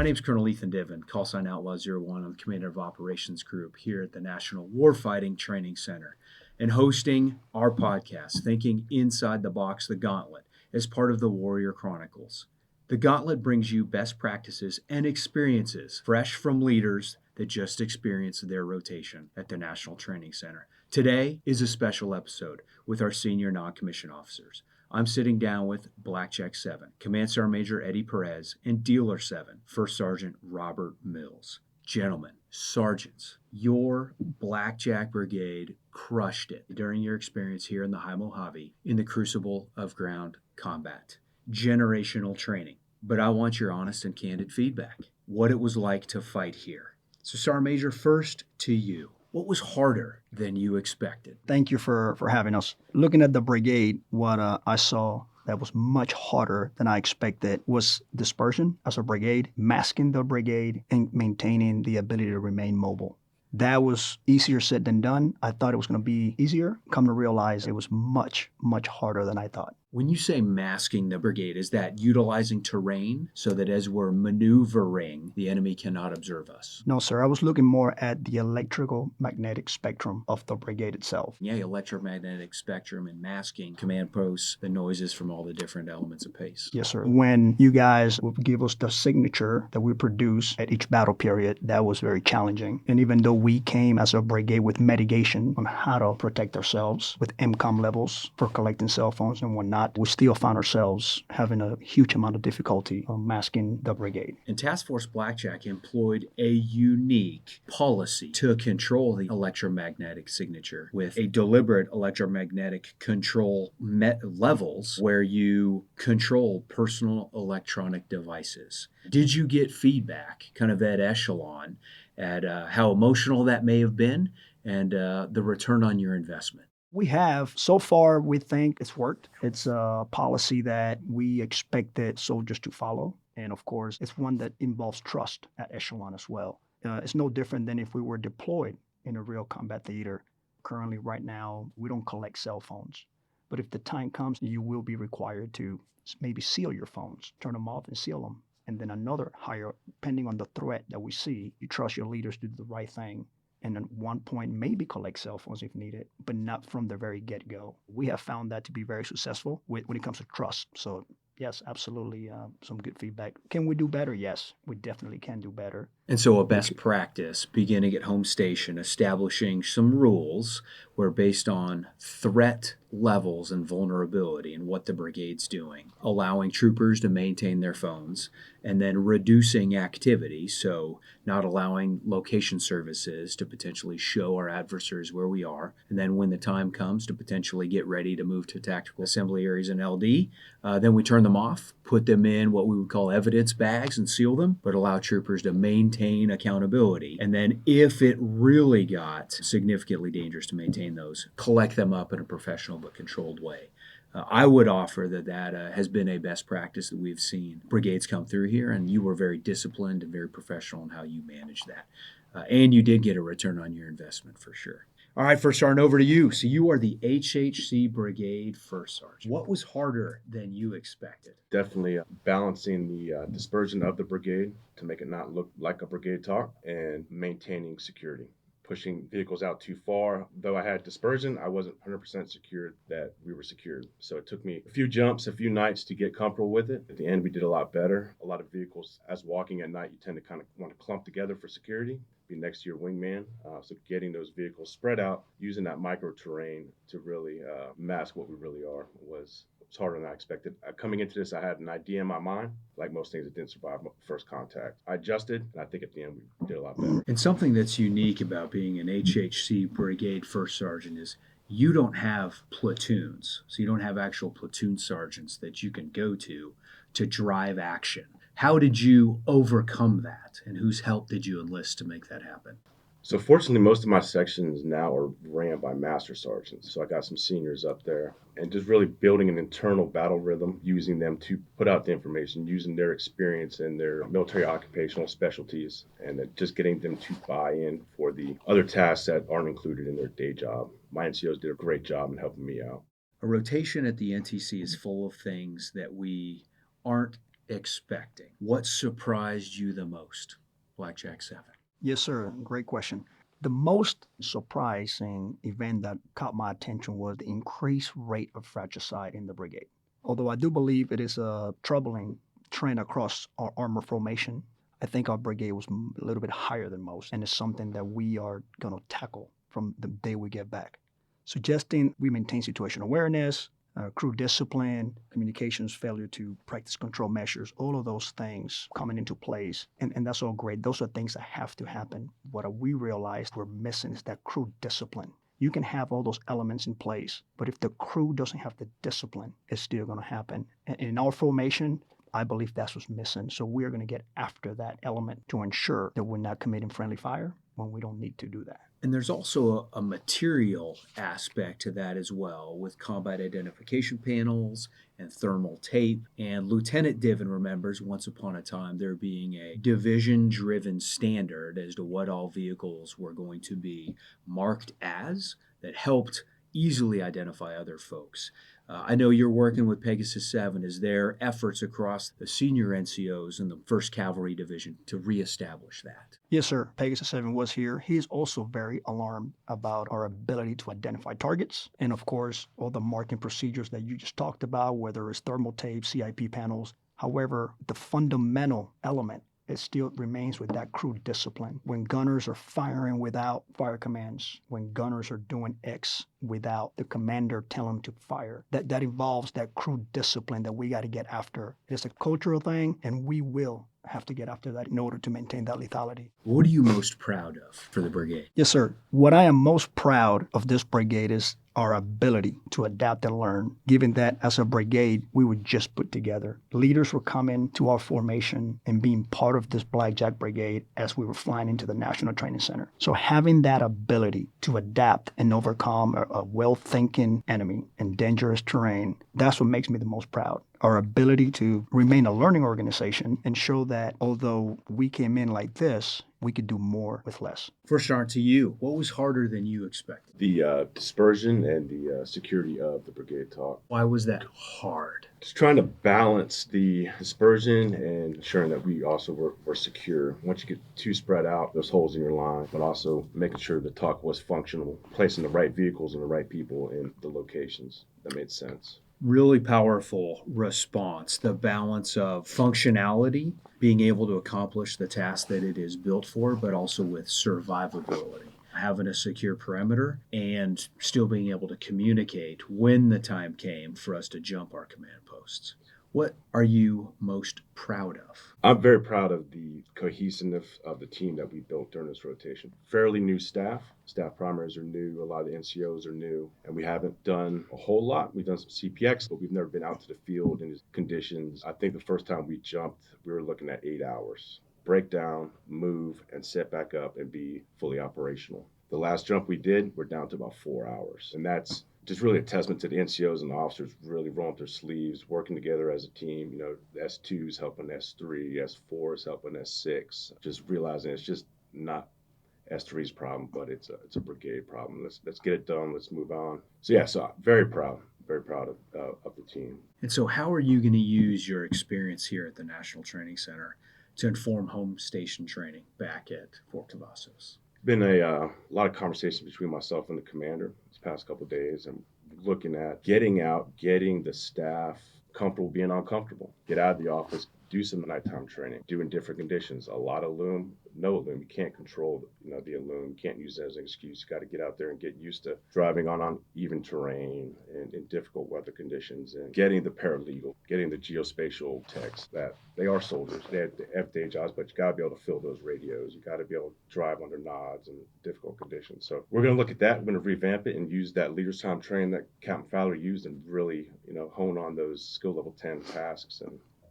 My name is Colonel Ethan Diven, call sign Outlaw 01. I'm the Commander of Operations Group here at the National Warfighting Training Center and hosting our podcast, Thinking Inside the Box, the Gauntlet, as part of the Warrior Chronicles. The Gauntlet brings you best practices and experiences fresh from leaders that just experienced their rotation at the National Training Center. Today is a special episode with our senior non-commissioned officers. I'm sitting down with Blackjack 7, Command Sergeant Major Eddy Perez, and Dealer 7, First Sergeant Robert Mills. Gentlemen, sergeants, your Blackjack Brigade crushed it during your experience here in the High Mojave in the crucible of ground combat. Generational training. But I want your honest and candid feedback. What it was like to fight here. So Sergeant Major, first to you. What was harder than you expected? Thank you for having us. Looking at the brigade, what I saw that was much harder than I expected was dispersion as a brigade, masking the brigade, and maintaining the ability to remain mobile. That was easier said than done. I thought it was going to be easier. Come to realize it was much, much harder than I thought. When you say masking the brigade, is that utilizing terrain so that as we're maneuvering, the enemy cannot observe us? No, sir. I was looking more at the electrical magnetic spectrum of the brigade itself. Yeah, electromagnetic spectrum and masking command posts, the noises from all the different elements of pace. Yes, sir. When you guys would give us the signature that we produce at each battle period, that was very challenging. And even though we came as a brigade with mitigation on how to protect ourselves with MCOM levels for collecting cell phones and whatnot, we still found ourselves having a huge amount of difficulty masking the brigade. And Task Force Blackjack employed a unique policy to control the electromagnetic signature with a deliberate electromagnetic control levels where you control personal electronic devices. Did you get feedback, kind of at echelon, at how emotional that may have been and the return on your investment? We have. So far, we think it's worked. It's a policy that we expected soldiers to follow. And of course, it's one that involves trust at echelon as well. It's no different than if we were deployed in a real combat theater. Currently, right now, we don't collect cell phones. But if the time comes, you will be required to maybe seal your phones, turn them off and seal them. And then another higher, depending on the threat that we see, you trust your leaders to do the right thing. And at one point, maybe collect cell phones if needed, but not from the very get-go. We have found that to be very successful when it comes to trust. So yes, absolutely, some good feedback. Can we do better? Yes, we definitely can do better. And so a best practice, beginning at home station, establishing some rules where based on threat levels and vulnerability and what the brigade's doing, allowing troopers to maintain their phones, and then reducing activity, so not allowing location services to potentially show our adversaries where we are, and then when the time comes to potentially get ready to move to tactical assembly areas in LD, then we turn them off, put them in what we would call evidence bags and seal them, but allow troopers to maintain accountability. And then if it really got significantly dangerous to maintain those, collect them up in a professional but controlled way. I would offer that has been a best practice that we've seen brigades come through here, and you were very disciplined and very professional in how you managed that. And you did get a return on your investment for sure. All right, First Sergeant, over to you. So you are the HHC Brigade First Sergeant. What was harder than you expected? Definitely balancing the dispersion of the brigade to make it not look like a brigade talk and maintaining security. Pushing vehicles out too far. Though I had dispersion, I wasn't 100% secured that we were secured. So it took me a few jumps, a few nights to get comfortable with it. At the end, we did a lot better. A lot of vehicles, as walking at night, you tend to kind of want to clump together for security, be next to your wingman. So getting those vehicles spread out, using that micro terrain to really mask what we really are was harder than I expected. Coming into this, I had an idea in my mind. Like most things, it didn't survive first contact. I adjusted, and I think at the end we did a lot better. And something that's unique about being an HHC Brigade First Sergeant is you don't have platoons. So you don't have actual platoon sergeants that you can go to drive action. How did you overcome that, and whose help did you enlist to make that happen? So fortunately, most of my sections now are ran by master sergeants. So I got some seniors up there and just really building an internal battle rhythm, using them to put out the information, using their experience and their military occupational specialties, and just getting them to buy in for the other tasks that aren't included in their day job. My NCOs did a great job in helping me out. A rotation at the NTC is full of things that we aren't expecting? What surprised you the most, Blackjack 7? Yes, sir. Great question. The most surprising event that caught my attention was the increased rate of fratricide in the brigade. Although I do believe it is a troubling trend across our armor formation, I think our brigade was a little bit higher than most, and it's something that we are going to tackle from the day we get back. Suggesting we maintain situational awareness, crew discipline, communications failure to practice control measures, all of those things coming into place. And that's all great. Those are things that have to happen. What we realized we're missing is that crew discipline. You can have all those elements in place, but if the crew doesn't have the discipline, it's still going to happen. And in our formation, I believe that's what's missing. So we're going to get after that element to ensure that we're not committing friendly fire when we don't need to do that. And there's also a material aspect to that as well, with combat identification panels and thermal tape. And Lieutenant Diven remembers once upon a time there being a division-driven standard as to what all vehicles were going to be marked as that helped easily identify other folks. I know you're working with Pegasus 7. Is there efforts across the senior NCOs in the 1st Cavalry Division to reestablish that? Yes, sir. Pegasus 7 was here. He's also very alarmed about our ability to identify targets. And of course, all the marking procedures that you just talked about, whether it's thermal tape, CIP panels. However, the fundamental element, it still remains with that crew discipline. When gunners are firing without fire commands, when gunners are doing X without the commander telling them to fire, that involves that crew discipline that we got to get after. It's a cultural thing, and we will have to get after that in order to maintain that lethality. What are you most proud of for the brigade? Yes, sir. What I am most proud of this brigade is our ability to adapt and learn, given that as a brigade, we were just put together. Leaders were coming to our formation and being part of this Blackjack Brigade as we were flying into the National Training Center. So having that ability to adapt and overcome a well-thinking enemy and dangerous terrain, that's what makes me the most proud. Our ability to remain a learning organization and show that although we came in like this, we could do more with less. First start to you. What was harder than you expected? The dispersion and the security of the brigade talk. Why was that hard? Just trying to balance the dispersion and ensuring that we also were secure. Once you get too spread out, there's holes in your line, but also making sure the talk was functional, placing the right vehicles and the right people in the locations that made sense. Really powerful response. The balance of functionality, being able to accomplish the task that it is built for, but also with survivability. Having a secure perimeter and still being able to communicate when the time came for us to jump our command posts. What are you most proud of? I'm very proud of the cohesiveness of the team that we built during this rotation. Fairly new staff. Staff primaries are new. A lot of the NCOs are new. And we haven't done a whole lot. We've done some CPX, but we've never been out to the field in these conditions. I think the first time we jumped, we were looking at 8 hours. Break down, move, and set back up and be fully operational. The last jump we did, we're down to about 4 hours. And that's just really a testament to the NCOs and the officers really rolling up their sleeves, working together as a team. You know, the S2's helping S3, S4's helping S6. Just realizing it's just not S3's problem, but it's a brigade problem. Let's get it done. Let's move on. So yeah, so I'm very proud of the team. And so how are you going to use your experience here at the National Training Center to inform home station training back at Fort Cavazos? Been a lot of conversation between myself and the commander this past couple of days, and looking at getting out, getting the staff comfortable being uncomfortable. Get out of the office, do some nighttime training, do in different conditions. A lot of loom, no loom. You can't control, the loom. You can't use that as an excuse. You got to get out there and get used to driving on uneven terrain and in difficult weather conditions, and getting the paralegal, getting the geospatial techs that they are soldiers. They have day jobs, but you got to be able to fill those radios. You got to be able to drive under nods in difficult conditions. So we're going to look at that. We're going to revamp it and use that leaders time training that Captain Fowler used and really, hone on those skill level 10 tasks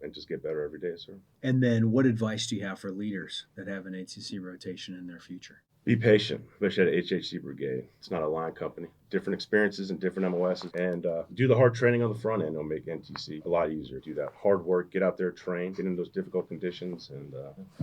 and just get better every day, sir. And then what advice do you have for leaders that have an ATC rotation in their future? Be patient, especially at HHC Brigade. It's not a line company. Different experiences and different MOSs. And do the hard training on the front end. It'll make NTC a lot easier. Do that hard work, get out there, train, get in those difficult conditions. And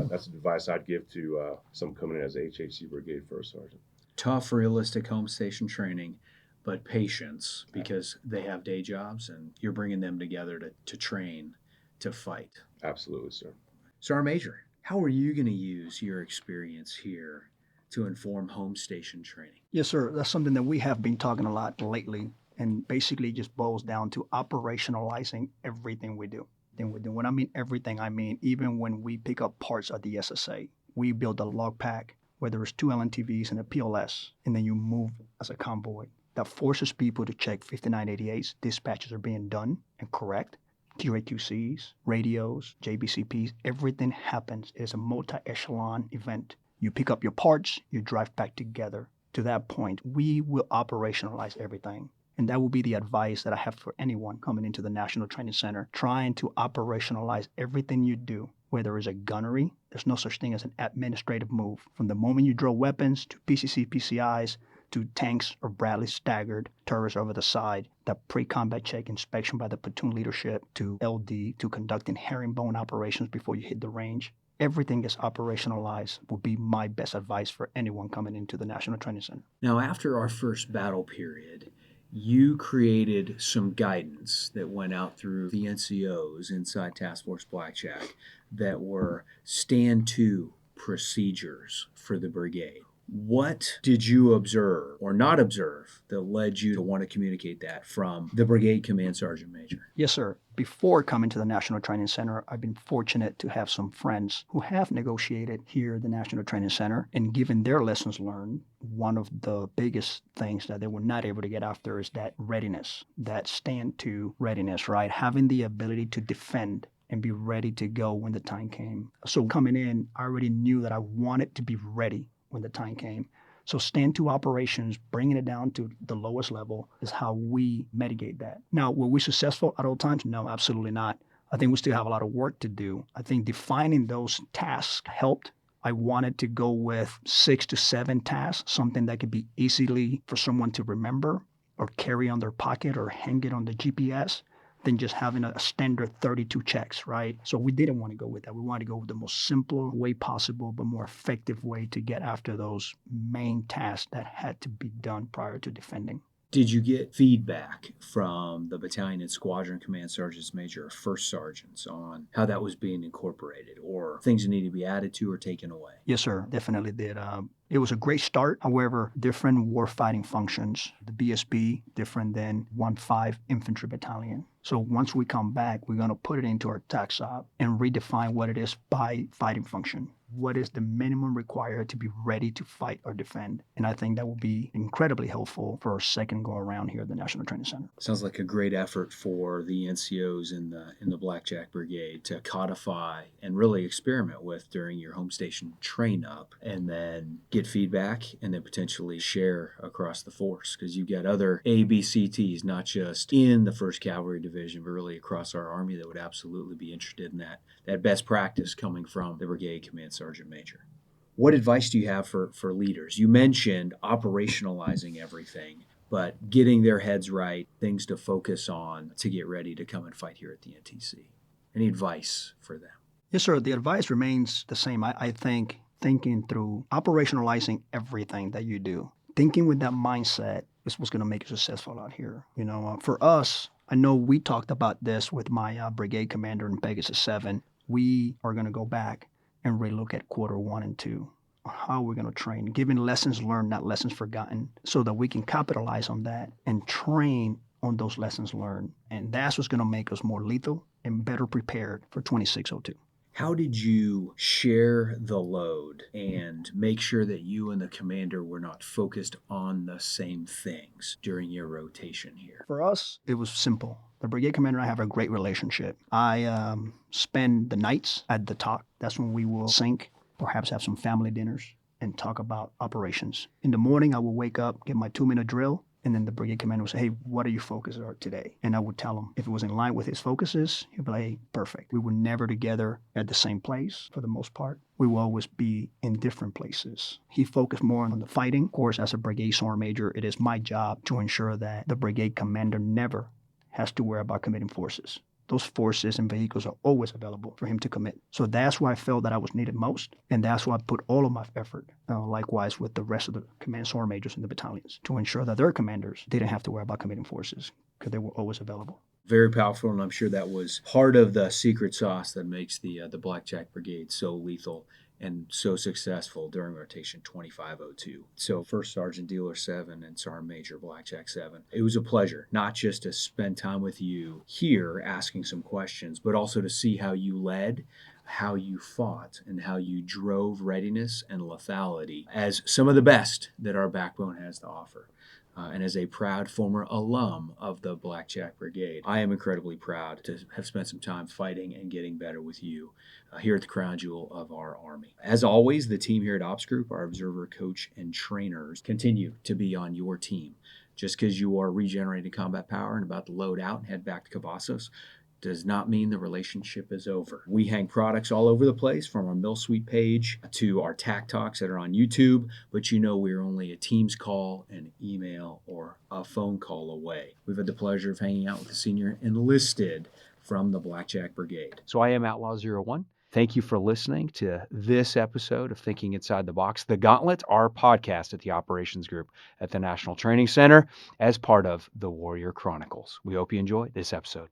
that's the advice I'd give to someone coming in as a HHC Brigade First Sergeant. Tough, realistic home station training, but patience, because they have day jobs and you're bringing them together to train to fight. Absolutely, sir. Sergeant Major, how are you going to use your experience here to inform home station training? Yes, sir. That's something that we have been talking a lot lately, and basically just boils down to operationalizing everything we do. When I mean everything, I mean even when we pick up parts of the SSA, we build a log pack, whether it's 2 LNTVs and a PLS, and then you move as a convoy. That forces people to check 5988s, dispatches are being done and correct. QAQCs, radios, JBCPs, everything happens. It is a multi-echelon event. You pick up your parts, you drive back together. To that point, we will operationalize everything. And that will be the advice that I have for anyone coming into the National Training Center, trying to operationalize everything you do. Whether it's a gunnery, there's no such thing as an administrative move. From the moment you draw weapons to PCC, PCIs, to tanks or Bradley staggered turrets over the side, that pre-combat check inspection by the platoon leadership, to LD, to conducting herringbone operations before you hit the range. Everything is operationalized would be my best advice for anyone coming into the National Training Center. Now, after our first battle period, you created some guidance that went out through the NCOs inside Task Force Blackjack that were stand to procedures for the brigade. What did you observe or not observe that led you to want to communicate that from the Brigade Command Sergeant Major? Yes, sir. Before coming to the National Training Center, I've been fortunate to have some friends who have negotiated here at the National Training Center, and given their lessons learned, one of the biggest things that they were not able to get after is that readiness, that stand to readiness, right? Having the ability to defend and be ready to go when the time came. So coming in, I already knew that I wanted to be ready when the time came. So stand to operations, bringing it down to the lowest level is how we mitigate that. Now, were we successful at all times? No, absolutely not. I think we still have a lot of work to do. I think defining those tasks helped. I wanted to go with 6 to 7 tasks, something that could be easily for someone to remember or carry on their pocket or hang it on the GPS, than just having a standard 32 checks, right? So we didn't want to go with that. We wanted to go with the most simple way possible, but more effective way to get after those main tasks that had to be done prior to defending. Did you get feedback from the battalion and squadron command sergeants major or first sergeants on how that was being incorporated or things that need to be added to or taken away? Yes, sir. Definitely did. It was a great start. However, different warfighting functions. The BSB, different than 1-5 Infantry Battalion. So once we come back, we're going to put it into our TACSOP and redefine what it is by fighting function. What is the minimum required to be ready to fight or defend? And I think that will be incredibly helpful for our second go around here at the National Training Center. Sounds like a great effort for the NCOs in the Blackjack Brigade to codify and really experiment with during your home station train up, and then get feedback and then potentially share across the force, because you've got other ABCTs, not just in the 1st Cavalry Division, but really across our Army that would absolutely be interested in that best practice coming from the Brigade Command Sergeant Major. What advice do you have for leaders? You mentioned operationalizing everything, but getting their heads right, things to focus on to get ready to come and fight here at the NTC. Any advice for them? Yes, sir. The advice remains the same. I think thinking through operationalizing everything that you do, thinking with that mindset is what's going to make you successful out here. For us, I know we talked about this with my brigade commander in Pegasus 7. We are going to go back and relook at quarter 1 and 2, how we're going to train, giving lessons learned, not lessons forgotten, so that we can capitalize on that and train on those lessons learned. And that's what's going to make us more lethal and better prepared for 2602. How did you share the load and make sure that you and the commander were not focused on the same things during your rotation here? For us, it was simple. The brigade commander and I have a great relationship. I spend the nights at the talk. That's when we will sync, perhaps have some family dinners, and talk about operations. In the morning, I will wake up, get my 2-minute drill, and then the brigade commander will say, hey, what are your focuses are today? And I would tell him if it was in line with his focuses, he'd be like, hey, perfect. We were never together at the same place for the most part. We will always be in different places. He focused more on the fighting. Of course, as a brigade sergeant major, it is my job to ensure that the brigade commander never has to worry about committing forces. Those forces and vehicles are always available for him to commit. So that's why I felt that I was needed most, and that's why I put all of my effort, likewise with the rest of the command sergeant majors in the battalions, to ensure that their commanders didn't have to worry about committing forces, because they were always available. Very powerful, and I'm sure that was part of the secret sauce that makes the Blackjack Brigade so lethal and so successful during rotation 2502. So First Sergeant Dealer 7 and Sergeant Major Blackjack 7. It was a pleasure, not just to spend time with you here asking some questions, but also to see how you led, how you fought, and how you drove readiness and lethality as some of the best that our backbone has to offer. And as a proud former alum of the Blackjack Brigade, I am incredibly proud to have spent some time fighting and getting better with you here at the crown jewel of our Army. As always, the team here at Ops Group, our observer, coach, and trainers continue to be on your team. Just because you are regenerating combat power and about to load out and head back to Cavazos does not mean the relationship is over. We hang products all over the place, from our Mill Suite page to our TAC Talks that are on YouTube, but you know we're only a Teams call, an email, or a phone call away. We've had the pleasure of hanging out with the senior enlisted from the Blackjack Brigade. So I am Outlaw 01. Thank you for listening to this episode of Thinking Inside the Box, The Gauntlet, our podcast at the Operations Group at the National Training Center as part of the Warrior Chronicles. We hope you enjoyed this episode.